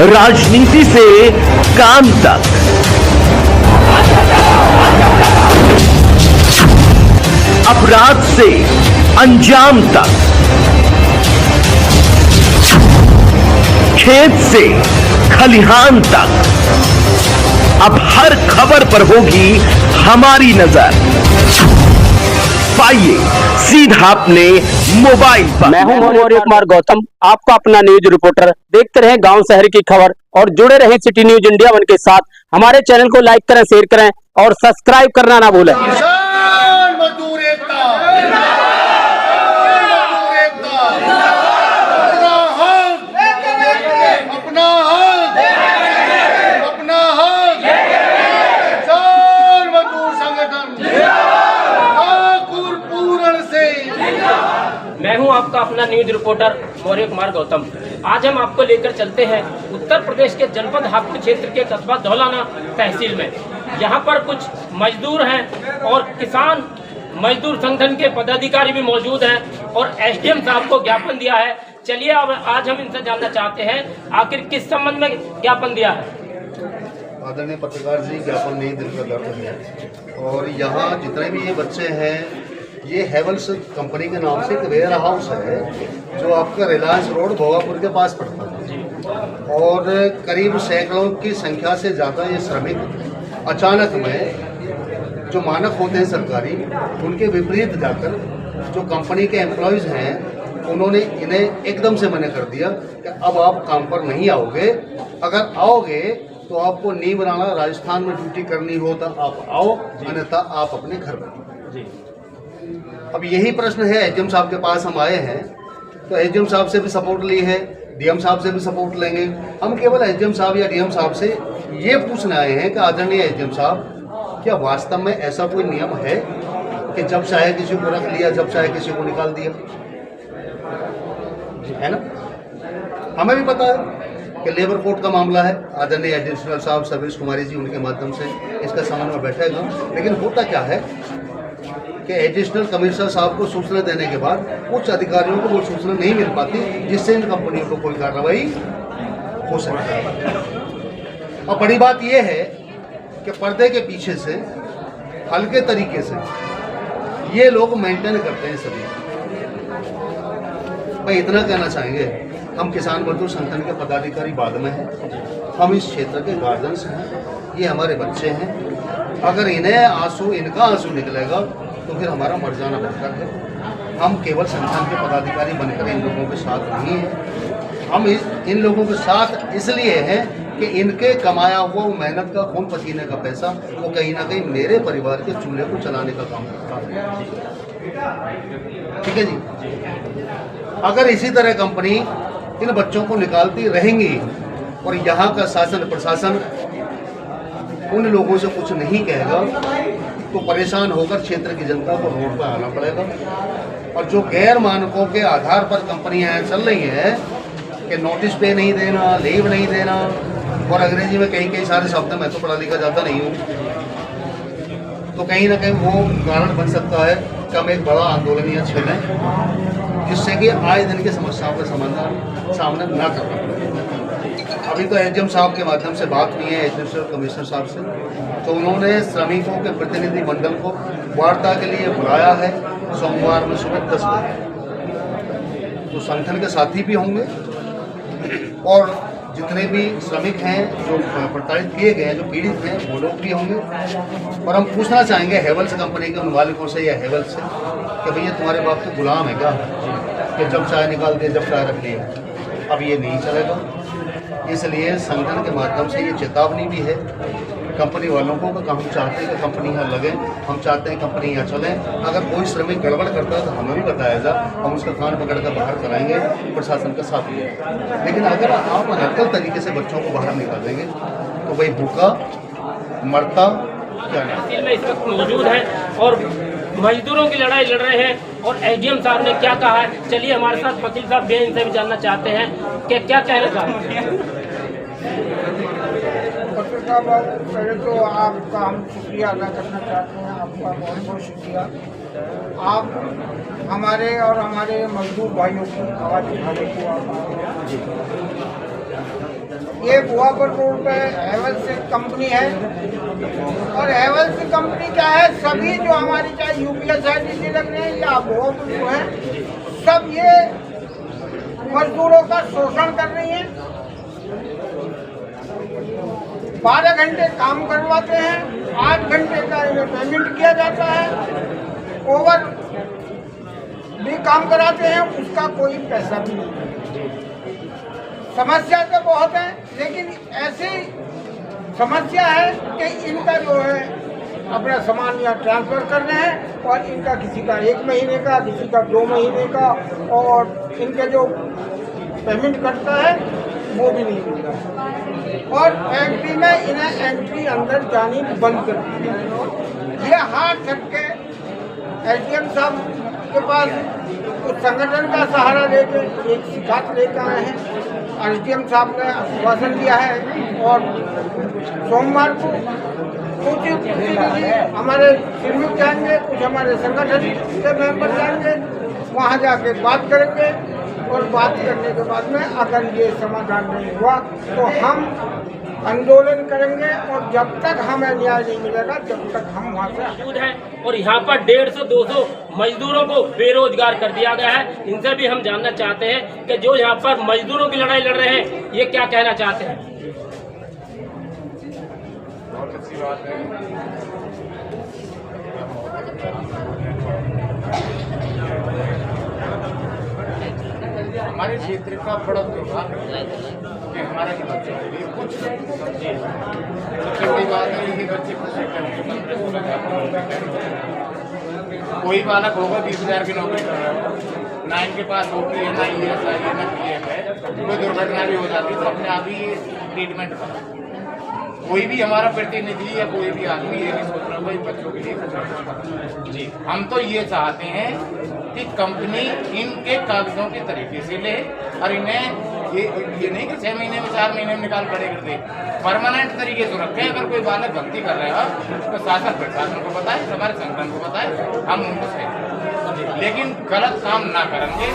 राजनीति से काम तक, अपराध से अंजाम तक, खेत से खलिहान तक, अब हर खबर पर होगी हमारी नजर। पाइए सीधा अपने मोबाइल पर। मैं हूं मौर्य कुमार गौतम, आपका अपना न्यूज रिपोर्टर। देखते रहें गांव शहर की खबर और जुड़े रहें सिटी न्यूज इंडिया वन के साथ। हमारे चैनल को लाइक करें, शेयर करें और सब्सक्राइब करना ना भूलें। किसान मजदूर एकता, मजदूर एकता, अपना हक, अपना हक, किसान मजदूर संगठन ठाकुर पूर्ण से। मैं हूं आपका अपना न्यूज रिपोर्टर मौर्य कुमार गौतम। आज हम आपको लेकर चलते हैं उत्तर प्रदेश के जनपद हापुड़ क्षेत्र के कस्बा धौलाना तहसील में। यहाँ पर कुछ मजदूर हैं और किसान मजदूर संगठन के पदाधिकारी भी मौजूद हैं और एसडीएम साहब को ज्ञापन दिया है। चलिए अब आज हम इनसे जानना चाहते हैं आखिर किस संबंध में ज्ञापन दिया है। आदरणीय पत्रकार जी, ज्ञापन नहीं दिल का दर्द है। और यहाँ जितने भी ये बच्चे हैं, ये हेवल्स कंपनी के नाम से एक वेयर हाउस है जो आपका रिलायंस रोड भोगापुर के पास पड़ता है। और करीब सैकड़ों की संख्या से ज़्यादा ये श्रमिक अचानक में जो मानक होते हैं सरकारी, उनके विपरीत जाकर जो कंपनी के एम्प्लॉयज़ हैं उन्होंने इन्हें एकदम से मना कर दिया कि अब आप काम पर नहीं आओगे। अगर आओगे तो आपको नहीं बनाना, राजस्थान में ड्यूटी करनी हो तो आप आओ, अन्यथा आप अपने घर बैठो। अब यही प्रश्न है, एसडीएम साहब के पास हम आए हैं तो एसडीएम साहब से भी सपोर्ट ली है, डीएम साहब से भी सपोर्ट लेंगे। हम केवल एसडीएम साहब या डीएम साहब से ये पूछने आए हैं कि आदरणीय एसडीएम साहब, क्या वास्तव में ऐसा कोई नियम है कि जब चाहे किसी को रख लिया, जब चाहे किसी को निकाल दिया, है ना? हमें भी पता है कि लेबर कोर्ट का मामला है। आदरणीय एडिशनल साहब सर्विस कुमारी जी, उनके माध्यम से इसका समन्वय बैठेगा। लेकिन होता क्या है कि एडिशनल कमिश्नर साहब को सूचना देने के बाद उच्च अधिकारियों को वो सूचना नहीं मिल पाती, जिससे इन कंपनियों को कोई कार्रवाई हो सकती है। और बड़ी बात यह है कि पर्दे के पीछे से हल्के तरीके से ये लोग मेंटेन करते हैं सभी। भाई इतना कहना चाहेंगे, हम किसान मजदूर संगठन के पदाधिकारी बाद में हैं, हम इस क्षेत्र के गार्जियंस हैं, ये हमारे बच्चे हैं। अगर इनका आंसू निकलेगा तो फिर हमारा मर जाना बेहतर है। हम केवल संगठन के पदाधिकारी बनकर इन लोगों के साथ नहीं हैं, हम इन लोगों के साथ इसलिए हैं कि इनके कमाया हुआ मेहनत का, खून पसीने का पैसा वो कहीं ना कहीं मेरे परिवार के चूल्हे को चलाने का काम करता है। ठीक है जी। अगर इसी तरह कंपनी इन बच्चों को निकालती रहेंगी और यहाँ का शासन प्रशासन उन लोगों से कुछ नहीं कहेगा तो परेशान होकर क्षेत्र की जनता को रोड पर आना पड़ेगा। और जो गैर मानकों के आधार पर कंपनियां चल रही हैं कि नोटिस पे नहीं देना, लीव नहीं देना, और अंग्रेजी में कई सारे शब्द, मैं तो पढ़ा लिखा जाता नहीं हूँ, तो कहीं ना कहीं वो कारण बन सकता है कि हम एक बड़ा आंदोलन यहाँ छेड़ें, जिससे कि आए दिन की समस्याओं का समाधान सामने न करना पड़े। अभी तो एसडीएम साहब के माध्यम से बात हुई है एडिशनल कमिश्नर साहब से, तो उन्होंने श्रमिकों के प्रतिनिधि मंडल को वार्ता के लिए बुलाया है सोमवार में सुबह 10 बजे। तो संगठन के साथी भी होंगे और जितने भी श्रमिक हैं जो प्रताड़ित किए गए हैं, जो पीड़ित हैं, वो लोग भी होंगे। और हम पूछना चाहेंगे हेवल्स कंपनी के मालिकों से या हेवल्स से कि भैया तुम्हारे बाप तो गुलाम है क्या कि जब चाहे निकाल दिए, जब चाहे रख लिए? अब ये नहीं चलेगा। इसलिए संगठन के माध्यम से ये चेतावनी भी है कंपनी वालों को कि हम चाहते हैं कि कंपनी यहाँ लगे, हम चाहते हैं कंपनी यहाँ चलें। अगर कोई श्रमिक गड़बड़ करता है तो हमें भी बताया जाए, हम उसका कान पकड़ कर बाहर कराएंगे, प्रशासन का साथ देंगे। लेकिन अगर आप अनर्गल तरीके से बच्चों को बाहर निकालेंगे तो भाई भूखा मरता क्या तहसील में इस वक्त मौजूद है और मजदूरों की लड़ाई लड़ रहे हैं। और एसडीएम साहब ने क्या कहा है, चलिए हमारे साथ वकील साहब भी, इनसे भी जानना चाहते हैं कि क्या कहना चाहते हैं। पत्रकार बाबू, पहले तो आपका हम शुक्रिया अदा करना चाहते हैं, आपका बहुत बहुत शुक्रिया आप हमारे और हमारे मजदूर भाइयों की आवाज़ उठाने को आप ये बुआपुर रोड पे हैवेल्स कंपनी है और हैवेल्स कंपनी क्या है, सभी जो हमारी चाहे यूपीएस है लग रहे हैं या बुआपुर जो है, सब ये मजदूरों का शोषण कर रही है। 12 घंटे काम करवाते हैं, 8 घंटे का इन्हें पेमेंट किया जाता है, ओवर भी काम कराते हैं, उसका कोई पैसा भी नहीं। समस्या तो बहुत है, लेकिन ऐसी समस्या है कि इनका जो है अपना सामान यहाँ ट्रांसफ़र कर रहे हैं और इनका किसी का 1 महीने का, किसी का 2 महीने का, और इनके जो पेमेंट करता है वो भी नहीं मिल रहा। और फैक्ट्री में इन्हें एंट्री अंदर जानी बंद कर दी है। ये हाथ थक के एसडीएम साहब के पास कुछ संगठन का सहारा लेके एक शिकायत लेकर आए हैं। एसडीएम साहब ने आश्वासन दिया है और सोमवार को कुछ हमारे श्रमिक जाएंगे, कुछ हमारे संगठन के मेंबर जाएंगे, वहाँ जाके बात करेंगे और बात करने के बाद में अगर ये समाधान नहीं हुआ तो हम आंदोलन करेंगे और जब तक हमें न्याय नहीं मिलेगा जब तक हम वहाँ से मौजूद है। और यहाँ पर 150-200 मजदूरों को बेरोजगार कर दिया गया है। इनसे भी हम जानना चाहते हैं कि जो यहाँ पर मजदूरों की लड़ाई लड़ रहे हैं, ये क्या कहना चाहते हैं। बहुत अच्छी बात है। हमारे क्षेत्र का बड़ा त्योहार कि हमारा ये बच्चों के लिए कुछ सबसे बड़ी बात है कि बच्चे कोई बालक होगा 20,000 की नौकरी कर रहा है, ना इनके पास नौकरी है, ना ESI है, ना PF है, कोई दुर्घटना भी हो जाती है तो अपने आप ही ट्रीटमेंट करता। कोई भी हमारा प्रतिनिधि या कोई भी आदमी ये नहीं सोच रहा भाई बच्चों के लिए कुछ जी। हम तो ये चाहते हैं कि कंपनी इनके कागजों के तरीके से ले और इन्हें ये नहीं कि 6 महीने में 4 महीने में निकाल खड़े कर दे, परमानेंट तरीके से रखें। अगर कोई बालक गलती कर रहा है तो शासन प्रशासन को बताए, हमारे संगठन को बताए, हम उनको सही, लेकिन गलत काम ना करेंगे।